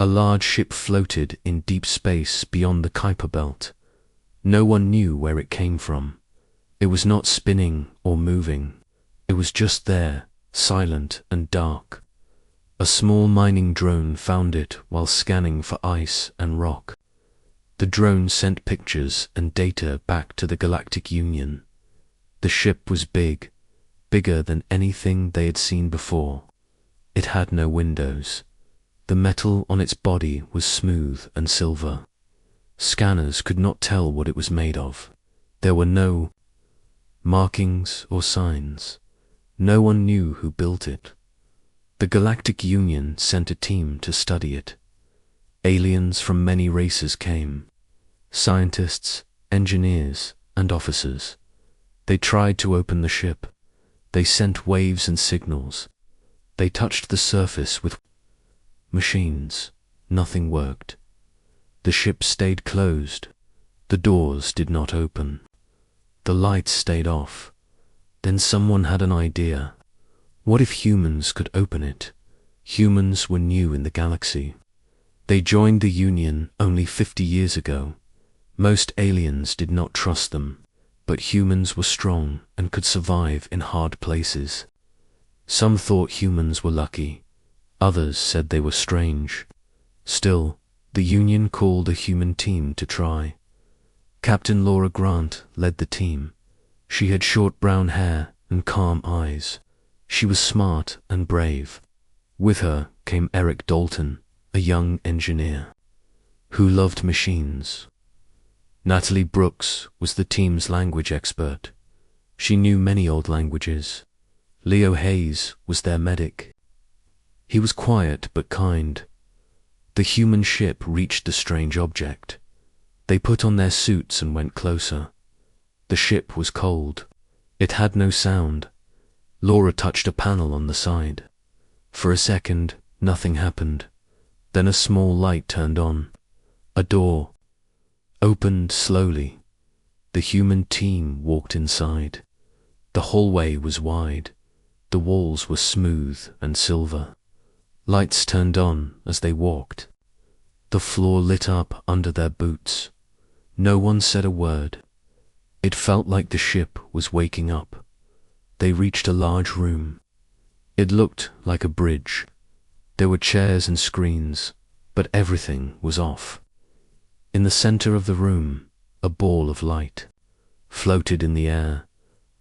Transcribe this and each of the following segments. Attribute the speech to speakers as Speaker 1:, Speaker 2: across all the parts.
Speaker 1: A large ship floated in deep space beyond the Kuiper belt. No one knew where it came from. It was not spinning or moving. It was just there, silent and dark. A small mining drone found it while scanning for ice and rock. The drone sent pictures and data back to the Galactic Union. The ship was big, bigger than anything they had seen before. It had no windows. The metal on its body was smooth and silver. Scanners could not tell what it was made of. There were no markings or signs. No one knew who built it. The Galactic Union sent a team to study it. Aliens from many races came. Scientists, engineers, and officers. They tried to open the ship. They sent waves and signals. They touched the surface with machines. Nothing worked. The ship stayed closed. The doors did not open. The lights stayed off. Then someone had an idea. What if humans could open it? Humans were new in the galaxy. They joined the Union only 50 years ago. Most aliens did not trust them, but humans were strong and could survive in hard places. Some thought humans were lucky. Others said they were strange. Still, the Union called a human team to try. Captain Laura Grant led the team. She had short brown hair and calm eyes. She was smart and brave. With her came Eric Dalton, a young engineer, who loved machines. Natalie Brooks was the team's language expert. She knew many old languages. Leo Hayes was their medic. He was quiet but kind. The human ship reached the strange object. They put on their suits and went closer. The ship was cold. It had no sound. Laura touched a panel on the side. For a second, nothing happened. Then a small light turned on. A door opened slowly. The human team walked inside. The hallway was wide. The walls were smooth and silver. Lights turned on as they walked. The floor lit up under their boots. No one said a word. It felt like the ship was waking up. They reached a large room. It looked like a bridge. There were chairs and screens, but everything was off. In the center of the room, a ball of light floated in the air.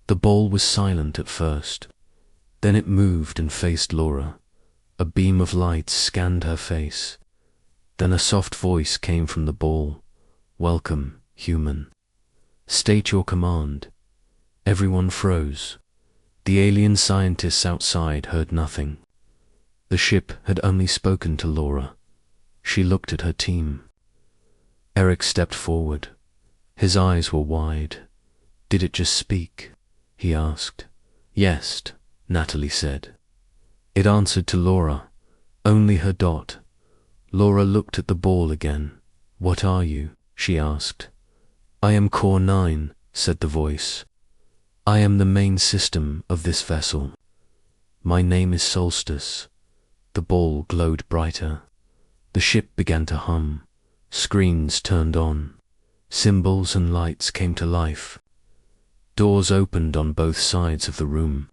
Speaker 1: The ball was silent at first. Then it moved and faced Laura. A beam of light scanned her face. Then a soft voice came from the ball. "Welcome, human. State your command." Everyone froze. The alien scientists outside heard nothing. The ship had only spoken to Laura. She looked at her team. Eric stepped forward. His eyes were wide. "Did it just speak?" he asked. "Yes," Natalie said. It answered to Laura, only her dot. Laura looked at the ball again. "What are you?" she asked. "I am Core 9, said the voice. "I am the main system of this vessel. My name is Solstice." The ball glowed brighter. The ship began to hum. Screens turned on. Symbols and lights came to life. Doors opened on both sides of the room.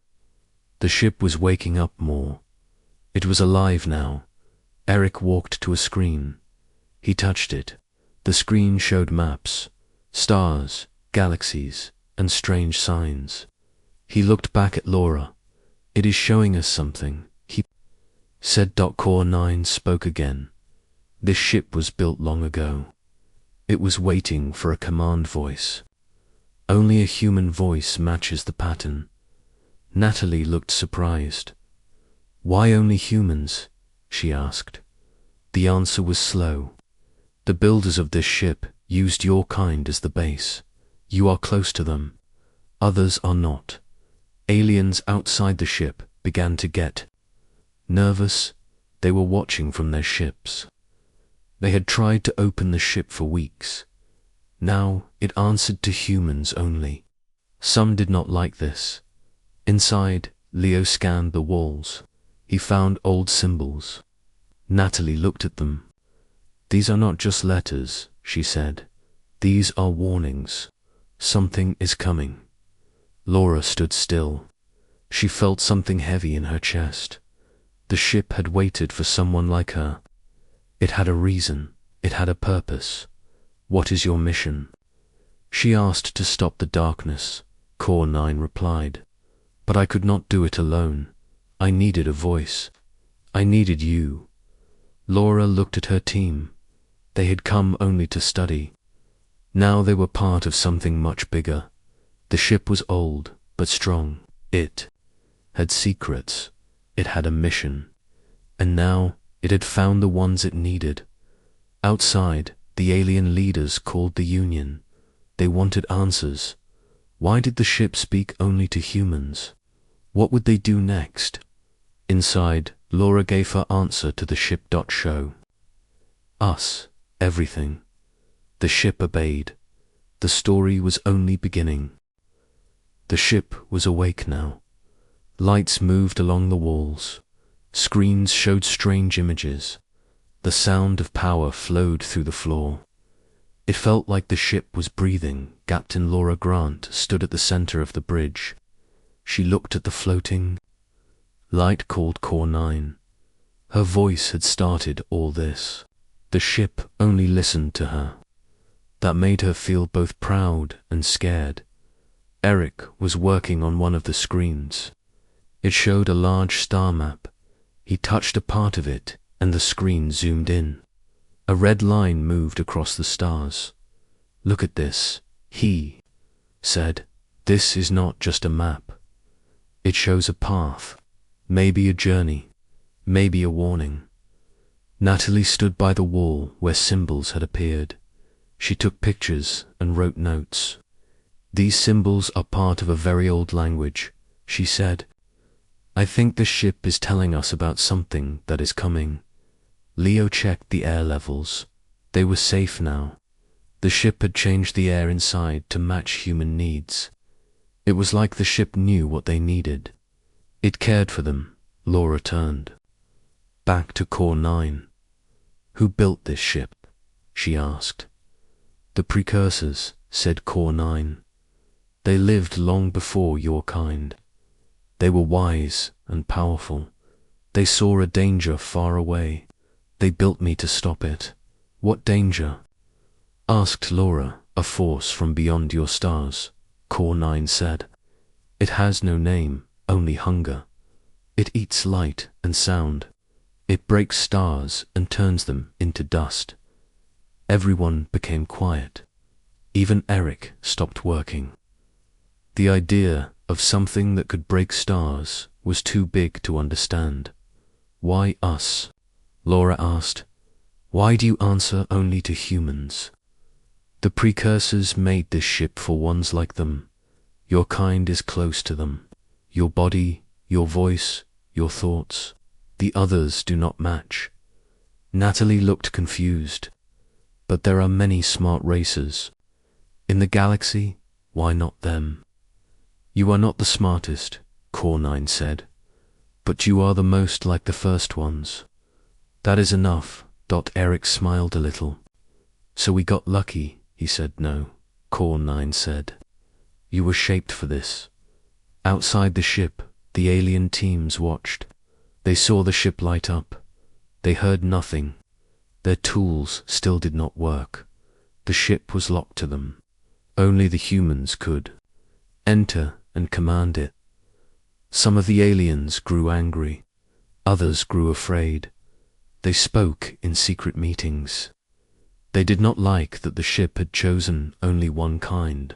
Speaker 1: The ship was waking up more. It was alive now. Eric walked to a screen. He touched it. The screen showed maps, stars, galaxies, and strange signs. He looked back at Laura. "It is showing us something," he said. Core 9 spoke again. This ship was built long ago. It was waiting for a command voice. Only a human voice matches the pattern. Natalie looked surprised. "Why only humans?" she asked. The answer was slow. "The builders of this ship used your kind as the base. You are close to them. Others are not." Aliens outside the ship began to get nervous. They were watching from their ships. They had tried to open the ship for weeks. Now it answered to humans only. Some did not like this. Inside, Leo scanned the walls. He found old symbols. Natalie looked at them. These are not just letters, she said. These are warnings. Something is coming. Laura stood still. She felt something heavy in her chest. The ship had waited for someone like her. It had a reason. It had a purpose. What is your mission? She asked to stop the darkness. Core 9 replied. But I could not do it alone. I needed a voice. I needed you. Laura looked at her team. They had come only to study. Now they were part of something much bigger. The ship was old, but strong. It had secrets. It had a mission. And now it had found the ones it needed. Outside, the alien leaders called the Union. They wanted answers. Why did the ship speak only to humans? What would they do next? Inside, Laura gave her answer to the ship. Show us everything. The ship obeyed. The story was only beginning. The ship was awake now. Lights moved along the walls. Screens showed strange images. The sound of power flowed through the floor. It felt like the ship was breathing. Captain Laura Grant stood at the center of the bridge. She looked at the floating light called Core 9. Her voice had started all this. The ship only listened to her. That made her feel both proud and scared. Eric was working on one of the screens. It showed a large star map. He touched a part of it, and the screen zoomed in. A red line moved across the stars. Look at this, he said. This is not just a map. It shows a path, maybe a journey, maybe a warning. Natalie stood by the wall where symbols had appeared. She took pictures and wrote notes. These symbols are part of a very old language, she said. I think the ship is telling us about something that is coming. Leo checked the air levels. They were safe now. The ship had changed the air inside to match human needs. It was like the ship knew what they needed. It cared for them. Laura turned back to Core 9. Who built this ship? She asked. The precursors, said Core 9. They lived long before your kind. They were wise and powerful. They saw a danger far away. They built me to stop it. What danger? Asked Laura. A force from beyond your stars, Core 9 said. It has no name, only hunger. It eats light and sound. It breaks stars and turns them into dust. Everyone became quiet. Even Eric stopped working. The idea of something that could break stars was too big to understand. Why us? Laura asked. Why do you answer only to humans? The precursors made this ship for ones like them. Your kind is close to them. Your body, your voice, your thoughts. The others do not match. Natalie looked confused. But there are many smart racers. In the galaxy, why not them? You are not the smartest, Core 9 said. But you are the most like the first ones. That is enough. Eric smiled a little. So we got lucky, he said. No, Core 9 said. You were shaped for this. Outside the ship, the alien teams watched. They saw the ship light up. They heard nothing. Their tools still did not work. The ship was locked to them. Only the humans could enter and command it. Some of the aliens grew angry. Others grew afraid. They spoke in secret meetings. They did not like that the ship had chosen only one kind.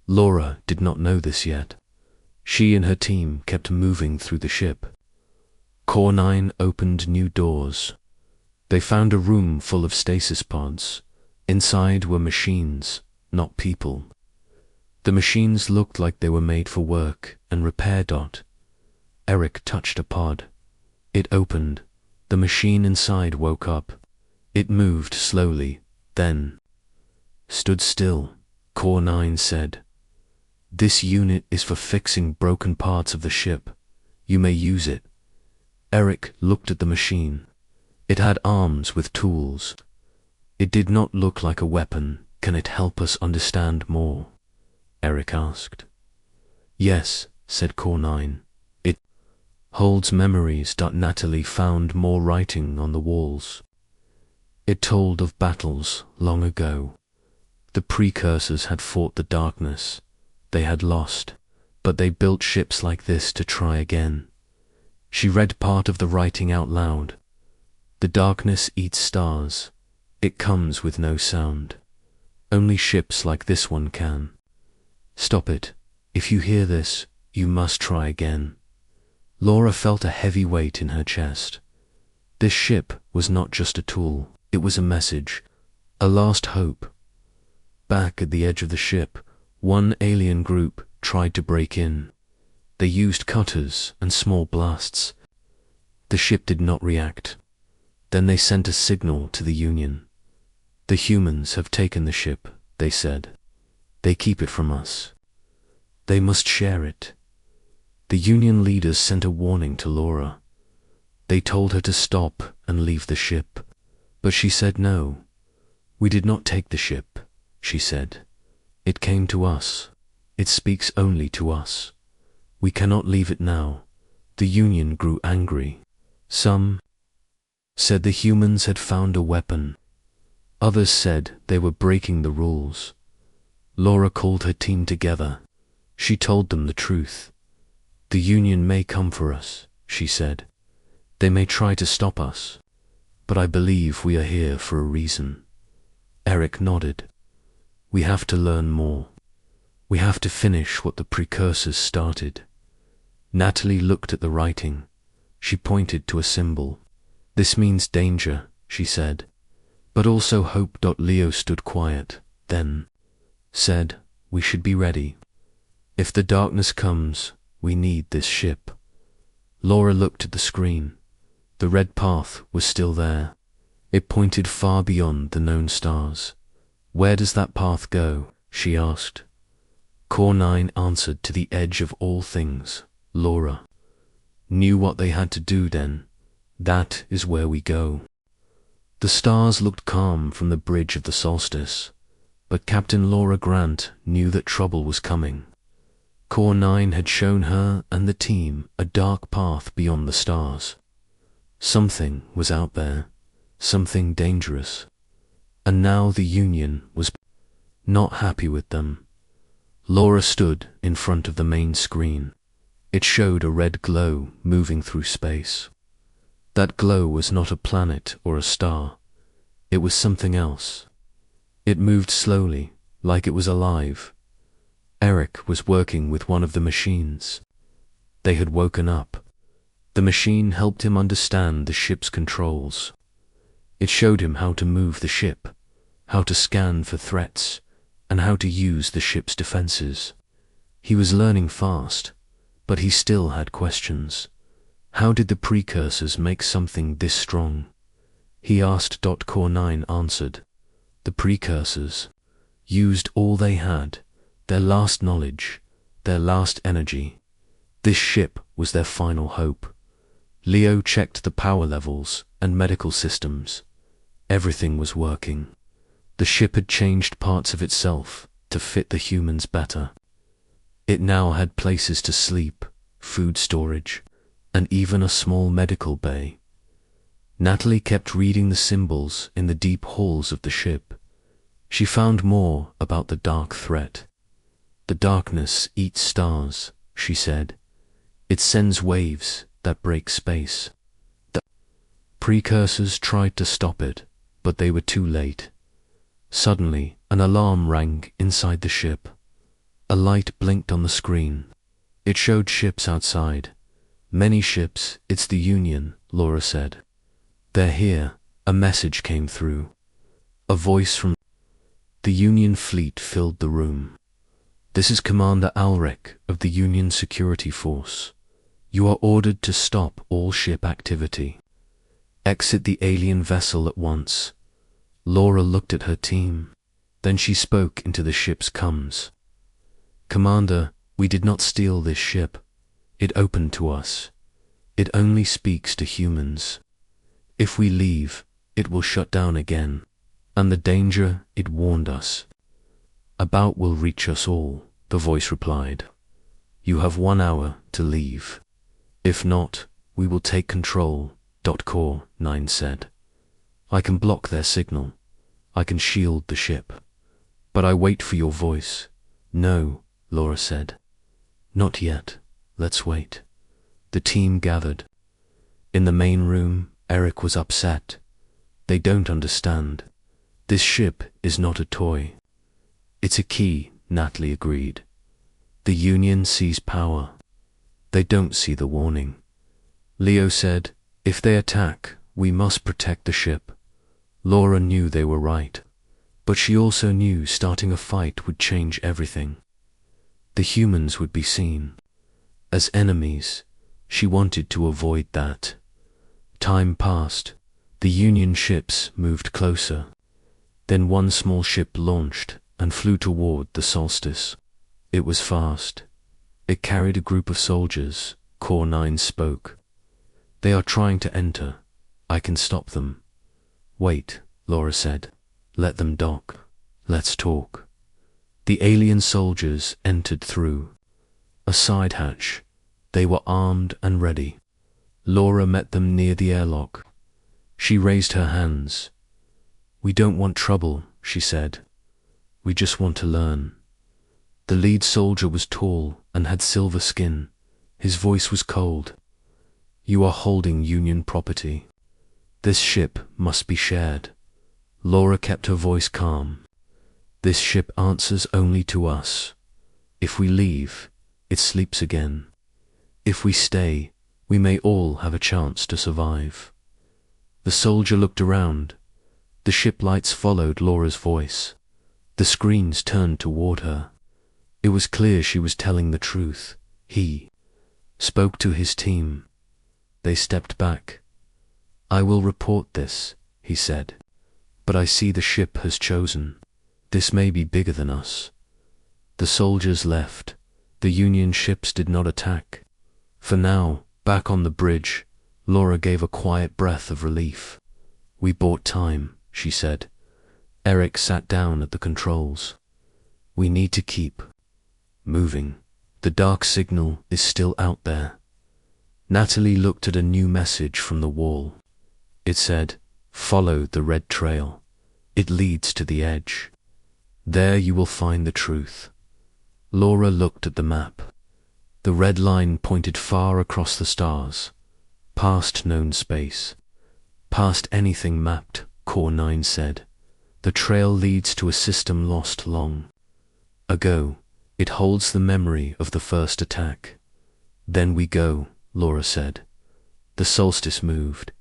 Speaker 1: Laura did not know this yet. She and her team kept moving through the ship. Core 9 opened new doors. They found a room full of stasis pods. Inside were machines, not people. The machines looked like they were made for work and repair. Eric touched a pod. It opened. The machine inside woke up. It moved slowly, then stood still. Core 9 said, This unit is for fixing broken parts of the ship. You may use it. Eric looked at the machine. It had arms with tools. It did not look like a weapon. Can it help us understand more? Eric asked. Yes, said Core 9. It holds memories. Natalie found more writing on the walls. It told of battles long ago. The precursors had fought the darkness. They had lost, but they built ships like this to try again. She read part of the writing out loud. The darkness eats stars. It comes with no sound. Only ships like this one can. Stop it. If you hear this, you must try again. Laura felt a heavy weight in her chest. This ship was not just a tool. It was a message, a last hope. Back at the edge of the ship, one alien group tried to break in. They used cutters and small blasts. The ship did not react. Then they sent a signal to the Union. The humans have taken the ship, they said. They keep it from us. They must share it. The Union leaders sent a warning to Laura. They told her to stop and leave the ship. But she said no. We did not take the ship, she said. It came to us. It speaks only to us. We cannot leave it now. The Union grew angry. Some said the humans had found a weapon. Others said they were breaking the rules. Laura called her team together. She told them the truth. The Union may come for us, she said. They may try to stop us. But I believe we are here for a reason. Eric nodded. We have to learn more. We have to finish what the precursors started. Natalie looked at the writing. She pointed to a symbol. This means danger, she said. But also hope. Leo stood quiet, then said, we should be ready. If the darkness comes, we need this ship. Laura looked at the screen. The red path was still there. It pointed far beyond the known stars. Where does that path go? She asked. Core 9 answered, to the edge of all things. Laura knew what they had to do then. That is where we go. The stars looked calm from the bridge of the solstice, but Captain Laura Grant knew that trouble was coming. Core 9 had shown her and the team a dark path beyond the stars. Something was out there, something dangerous, and now the Union was not happy with them. Laura stood in front of the main screen. It showed a red glow moving through space. That glow was not a planet or a star. It was something else. It moved slowly, like it was alive. Eric was working with one of the machines. They had woken up. The machine helped him understand the ship's controls. It showed him how to move the ship, how to scan for threats, and how to use the ship's defenses. He was learning fast, but he still had questions. How did the precursors make something this strong? He asked. Core 9 answered. The precursors used all they had, their last knowledge, their last energy. This ship was their final hope. Leo checked the power levels and medical systems. Everything was working. The ship had changed parts of itself to fit the humans better. It now had places to sleep, food storage, and even a small medical bay. Natalie kept reading the symbols in the deep halls of the ship. She found more about the dark threat. The darkness eats stars, she said. It sends waves that break space. The precursors tried to stop it, but they were too late. Suddenly, an alarm rang inside the ship. A light blinked on the screen. It showed ships outside. Many ships. It's the Union, Laura said. They're here. A message came through. A voice from the Union fleet filled the room. This is Commander Alrek of the Union Security Force. You are ordered to stop all ship activity. Exit the alien vessel at once. Laura looked at her team. Then she spoke into the ship's comms. Commander, we did not steal this ship. It opened to us. It only speaks to humans. If we leave, it will shut down again. And the danger it warned us about will reach us all, the voice replied. You have 1 hour to leave. If not, we will take control. Core 9 said. I can block their signal. I can shield the ship. But I wait for your voice. No, Laura said. Not yet. Let's wait. The team gathered. In the main room, Eric was upset. They don't understand. This ship is not a toy. It's a key, Natalie agreed. The Union sees power. They don't see the warning. Leo said, if they attack, we must protect the ship. Laura knew they were right, but she also knew starting a fight would change everything. The humans would be seen as enemies. She wanted to avoid that. Time passed. The Union ships moved closer. Then one small ship launched and flew toward the solstice. It was fast. It carried a group of soldiers. Core 9 spoke. They are trying to enter. I can stop them. Wait, Laura said. Let them dock. Let's talk. The alien soldiers entered through a side hatch. They were armed and ready. Laura met them near the airlock. She raised her hands. We don't want trouble, she said. We just want to learn. The lead soldier was tall and had silver skin. His voice was cold. You are holding Union property. This ship must be shared. Laura kept her voice calm. This ship answers only to us. If we leave, it sleeps again. If we stay, we may all have a chance to survive. The soldier looked around. The ship lights followed Laura's voice. The screens turned toward her. It was clear she was telling the truth. He spoke to his team. They stepped back. I will report this, he said. But I see the ship has chosen. This may be bigger than us. The soldiers left. The Union ships did not attack. For now, back on the bridge, Laura gave a quiet breath of relief. We bought time, she said. Eric sat down at the controls. We need to keep moving. The dark signal is still out there. Natalie looked at a new message from the wall. It said, follow the red trail. It leads to the edge. There you will find the truth. Laura looked at the map. The red line pointed far across the stars, past known space, past anything mapped, Core 9 said. The trail leads to a system lost long ago. It holds the memory of the first attack. Then we go, Laura said. The solstice moved.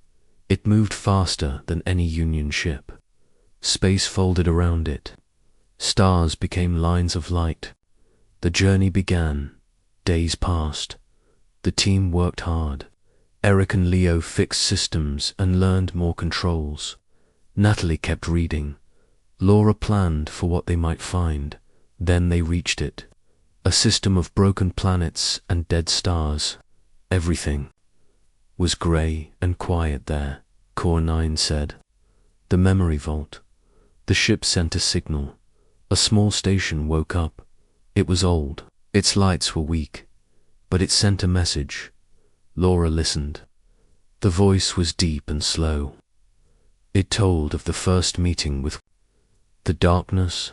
Speaker 1: It moved faster than any Union ship. Space folded around it. Stars became lines of light. The journey began. Days passed. The team worked hard. Eric and Leo fixed systems and learned more controls. Natalie kept reading. Laura planned for what they might find. Then they reached it. A system of broken planets and dead stars. Everything was grey and quiet there, Core 9 said. The memory vault. The ship sent a signal. A small station woke up. It was old. Its lights were weak. But it sent a message. Laura listened. The voice was deep and slow. It told of the first meeting with the darkness.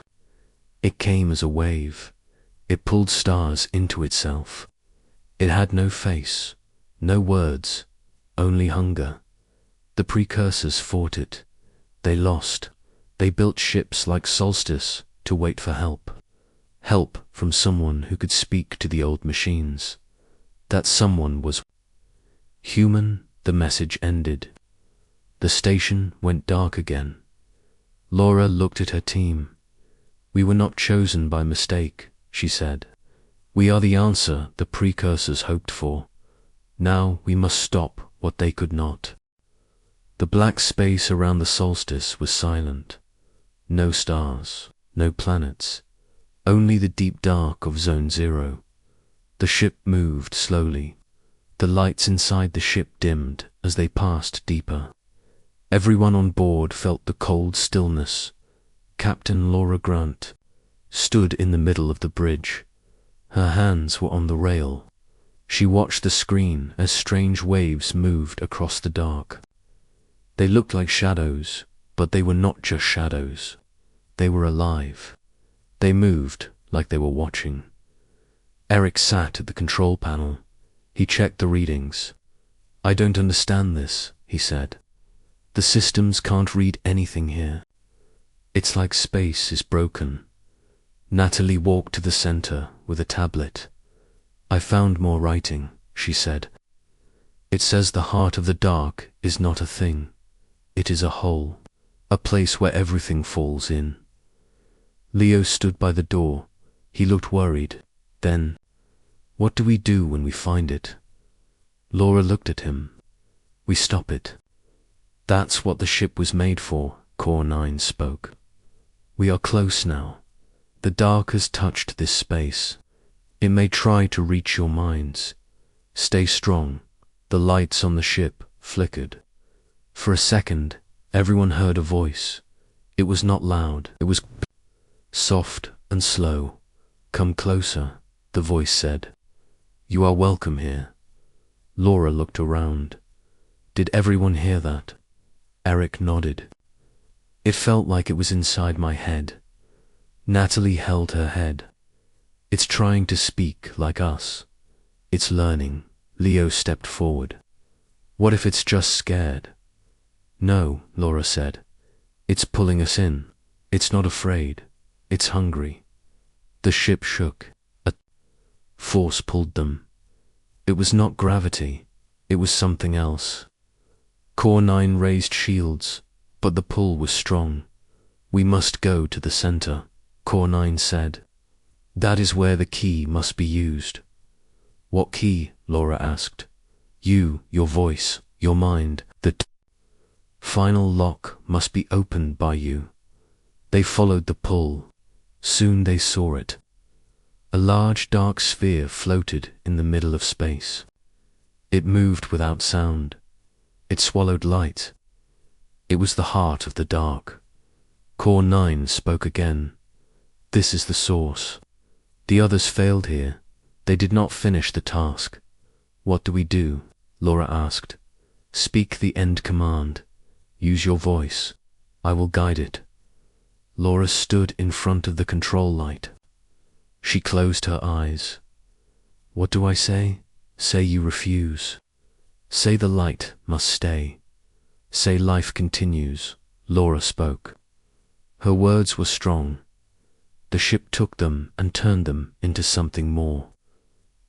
Speaker 1: It came as a wave. It pulled stars into itself. It had no face, no words, only hunger. The precursors fought it. They lost. They built ships like Solstice to wait for help. Help from someone who could speak to the old machines. That someone was human. The message ended. The station went dark again. Laura looked at her team. We were not chosen by mistake, she said. We are the answer the precursors hoped for. Now we must stop what they could not. The black space around the solstice was silent. No stars, no planets, only the deep dark of Zone 0. The ship moved slowly. The lights inside the ship dimmed as they passed deeper. Everyone on board felt the cold stillness. Captain Laura Grant stood in the middle of the bridge. Her hands were on the rail. She watched the screen as strange waves moved across the dark. They looked like shadows, but they were not just shadows. They were alive. They moved like they were watching. Eric sat at the control panel. He checked the readings. "I don't understand this," he said. "The systems can't read anything here. It's like space is broken." Natalie walked to the center with a tablet. "I found more writing," she said. "It says the heart of the dark is not a thing. It is a hole, a place where everything falls in." Leo stood by the door. He looked worried. Then, "What do we do when we find it?" Laura looked at him. "We stop it. That's what the ship was made for," Core 9 spoke. "We are close now. The dark has touched this space. It may try to reach your minds. Stay strong." The lights on the ship flickered. For a second, everyone heard a voice. It was not loud. It was soft and slow. "Come closer," the voice said. "You are welcome here." Laura looked around. Did everyone hear that? Eric nodded. "It felt like it was inside my head." Natalie held her head. "It's trying to speak like us. It's learning." Leo stepped forward. "What if it's just scared?" "No," Laura said. "It's pulling us in. It's not afraid. It's hungry." The ship shook. A force pulled them. It was not gravity. It was something else. Core 9 raised shields, but the pull was strong. "We must go to the center," Core 9 said. "That is where the key must be used." "What key?" Laura asked. "You, your voice, your mind. The final lock must be opened by you." They followed the pull. Soon they saw it. A large dark sphere floated in the middle of space. It moved without sound. It swallowed light. It was the heart of the dark. Core 9 spoke again. "This is the source. The others failed here. They did not finish the task." "What do we do?" Laura asked. "Speak the end command. Use your voice. I will guide it." Laura stood in front of the control light. She closed her eyes. "What do I say?" "Say you refuse. Say the light must stay. Say life continues." Laura spoke. Her words were strong. The ship took them and turned them into something more.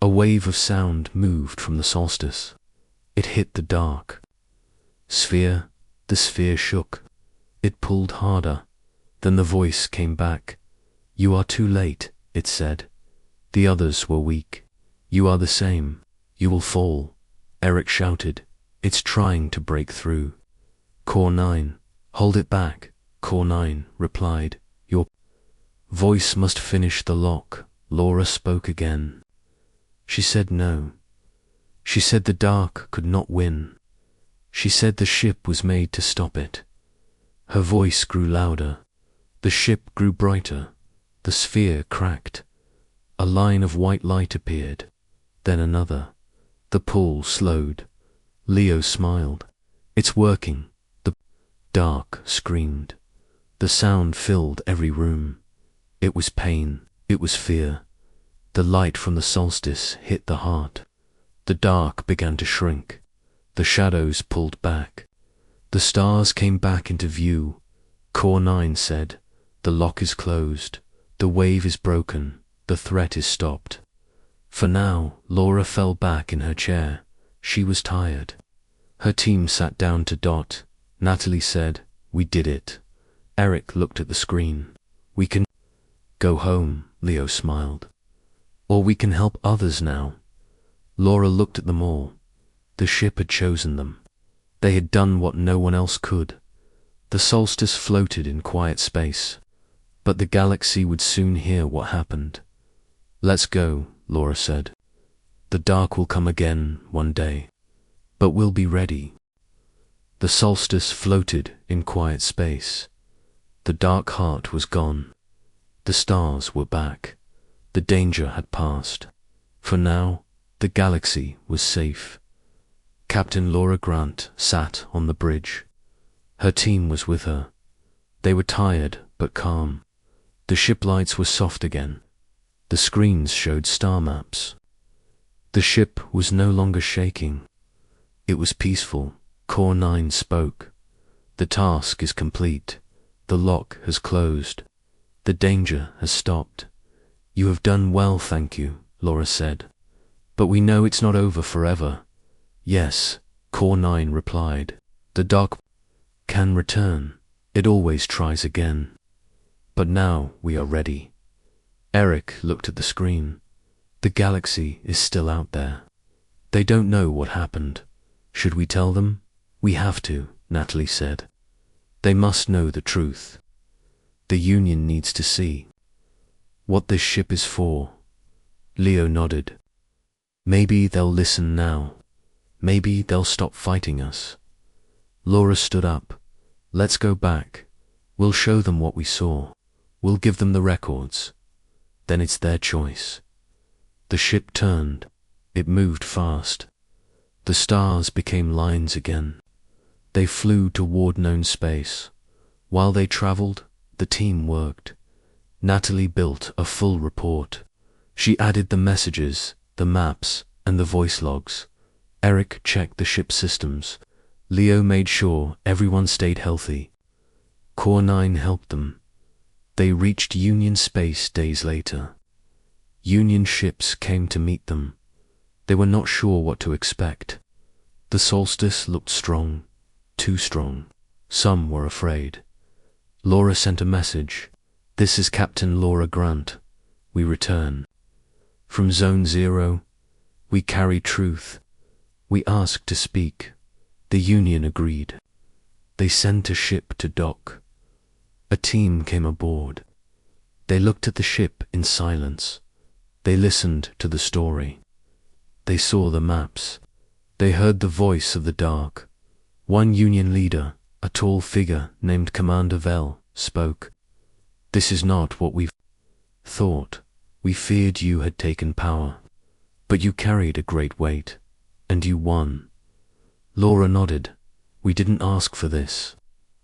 Speaker 1: A wave of sound moved from the solstice. It hit the dark sphere. The sphere shook. It pulled harder. Then the voice came back. "You are too late," it said. "The others were weak. You are the same. You will fall." Eric shouted, "It's trying to break through." Core 9, "Hold it back." Core 9 replied, "Your voice must finish the lock." Laura spoke again. She said no. She said the dark could not win. She said the ship was made to stop it. Her voice grew louder. The ship grew brighter. The sphere cracked. A line of white light appeared. Then another. The pull slowed. Leo smiled. "It's working." The dark screamed. The sound filled every room. It was pain. It was fear. The light from the solstice hit the heart. The dark began to shrink. The shadows pulled back. The stars came back into view. Core 9 said, "The lock is closed. The wave is broken. The threat is stopped." For now, Laura fell back in her chair. She was tired. Her team sat down to dot. Natalie said, "We did it." Eric looked at the screen. "We can go home," Leo smiled. "Or we can help others now." Laura looked at them all. The ship had chosen them. They had done what no one else could. The solstice floated in quiet space, but the galaxy would soon hear what happened. "Let's go," Laura said. "The dark will come again one day, but we'll be ready." The solstice floated in quiet space. The dark heart was gone. The stars were back. The danger had passed. For now, the galaxy was safe. Captain Laura Grant sat on the bridge. Her team was with her. They were tired but calm. The ship lights were soft again. The screens showed star maps. The ship was no longer shaking. It was peaceful. Core 9 spoke. The task is complete. The lock has closed. The danger has stopped. You have done well, thank you, Laura said. But we know it's not over forever. Yes, Core 9 replied. The dark can return. It always tries again. But now we are ready. Eric looked at the screen. The galaxy is still out there. They don't know what happened. Should we tell them? We have to, Natalie said. They must know the truth. The Union needs to see what this ship is for. Leo nodded. Maybe they'll listen now. Maybe they'll stop fighting us. Laura stood up. Let's go back. We'll show them what we saw. We'll give them the records. Then it's their choice. The ship turned. It moved fast. The stars became lines again. They flew toward known space. While they traveled, the team worked. Natalie built a full report. She added the messages, the maps, and the voice logs. Eric checked the ship systems. Leo made sure everyone stayed healthy. Core 9 helped them. They reached Union space days later. Union ships came to meet them. They were not sure what to expect. The solstice looked strong, too strong. Some were afraid. Laura sent a message. This is Captain Laura Grant. We return. From Zone 0, we carry truth. We ask to speak. The Union agreed. They sent a ship to dock. A team came aboard. They looked at the ship in silence. They listened to the story. They saw the maps. They heard the voice of the dark. One Union leader, a tall figure named Commander Vell, spoke. This is not what we thought. We feared you had taken power. But you carried a great weight, and you won. Laura nodded. We didn't ask for this.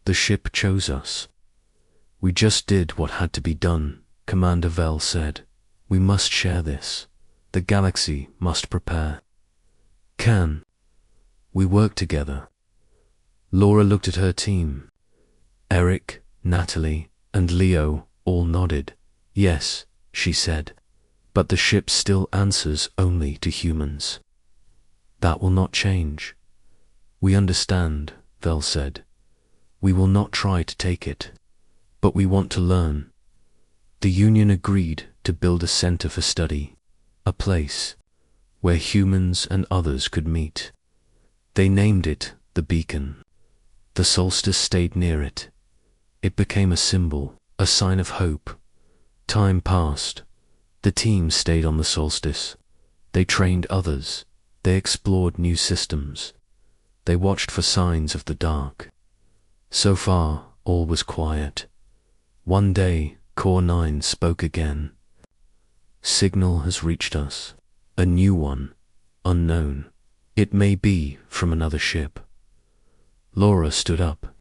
Speaker 1: The ship chose us. We just did what had to be done, Commander Vell said. We must share this. The galaxy must prepare. Can we work together? Laura looked at her team. Eric, Natalie, and Leo all nodded. Yes, she said. But the ship still answers only to humans. That will not change. We understand, Vell said. We will not try to take it. But we want to learn. The Union agreed to build a center for study, a place where humans and others could meet. They named it the Beacon. The solstice stayed near it. It became a symbol, a sign of hope. Time passed. The team stayed on the solstice. They trained others. They explored new systems. They watched for signs of the dark. So far, all was quiet. One day, Core 9 spoke again. Signal has reached us. A new one. Unknown. It may be from another ship. Laura stood up.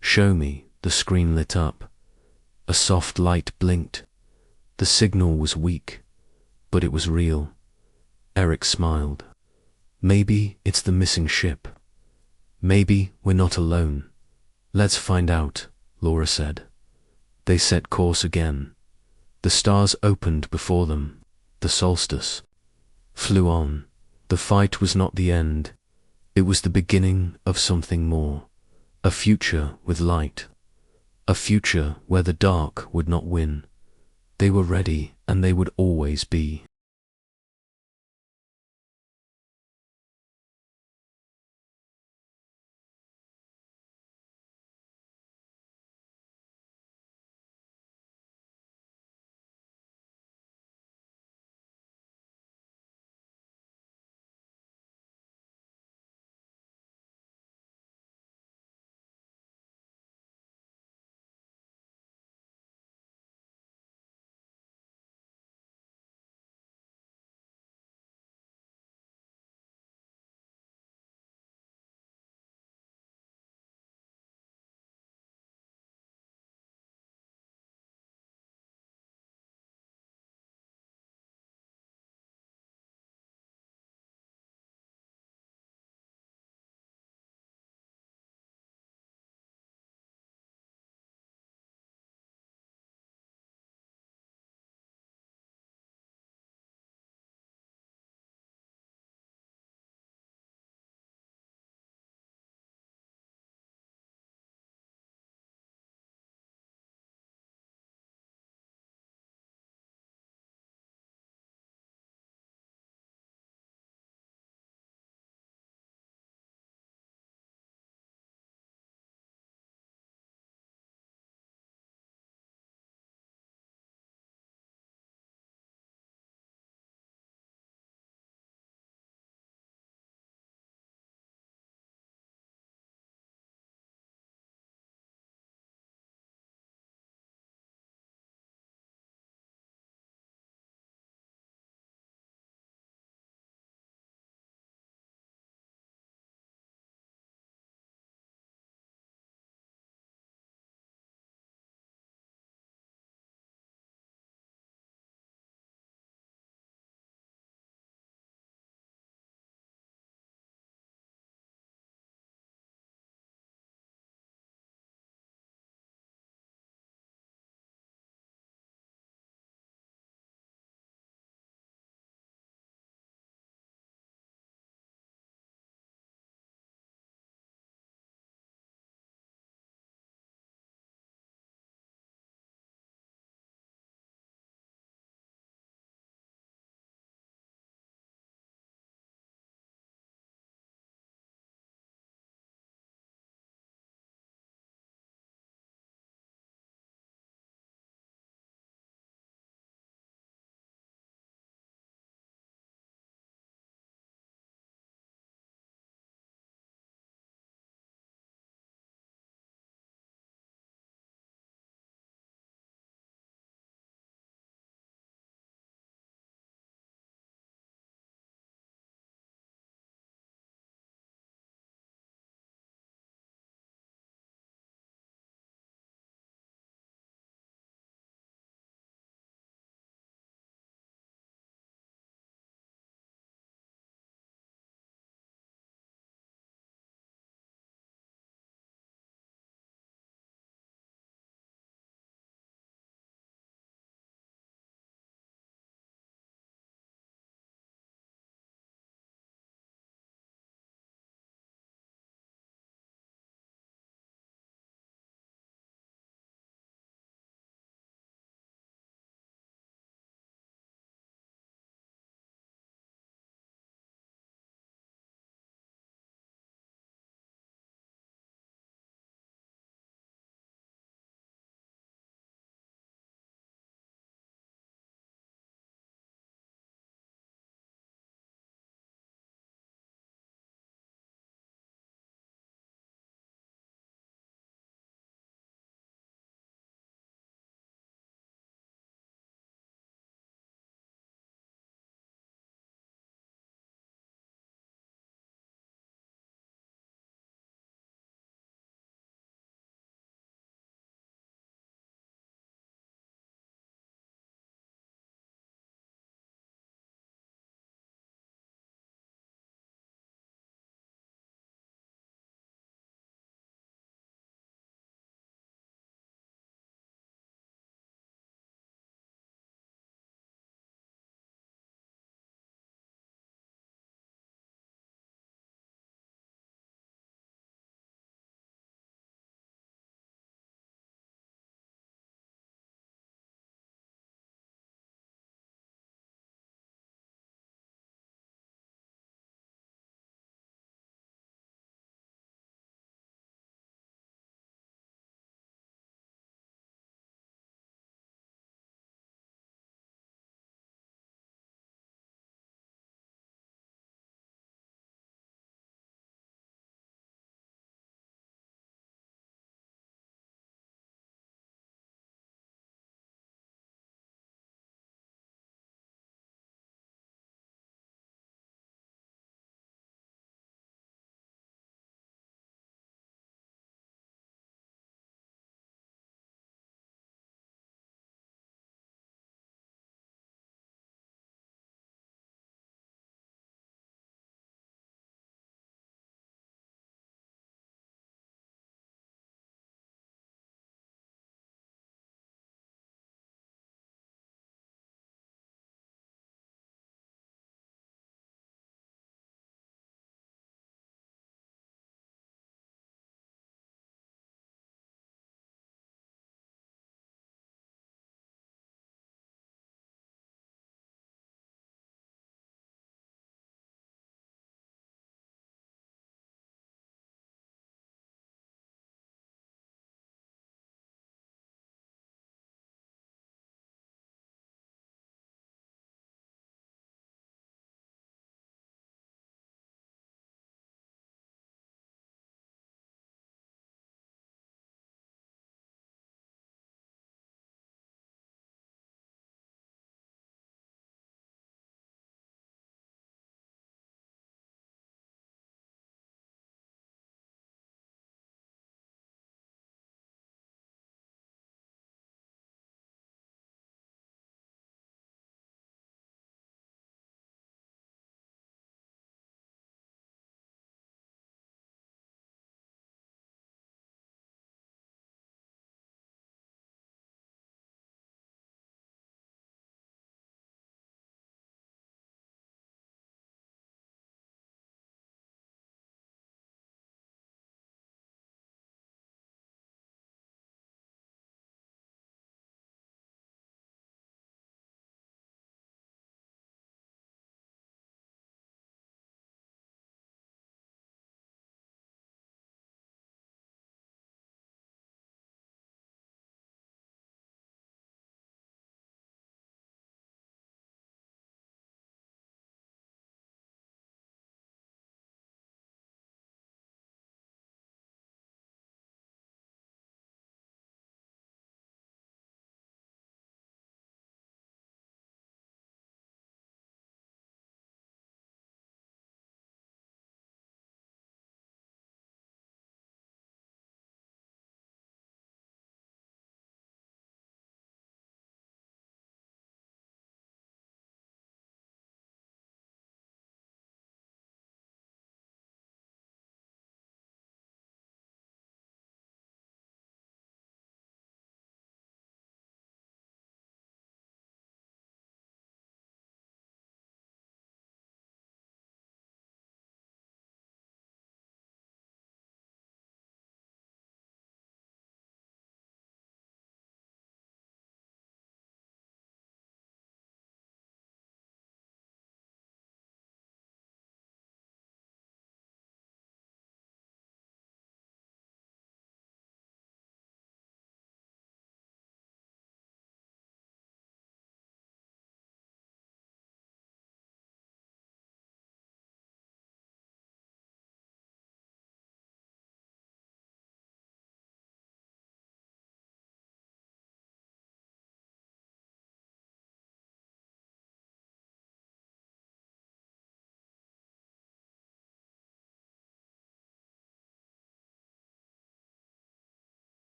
Speaker 1: Show me. The screen lit up. A soft light blinked. The signal was weak, but it was real. Eric smiled. Maybe it's the missing ship. Maybe we're not alone. Let's find out, Laura said. They set course again. The stars opened before them. The solstice flew on. The fight was not the end. It was the beginning of something more. A future with light. A future where the dark would not win. They were ready, and they would always be.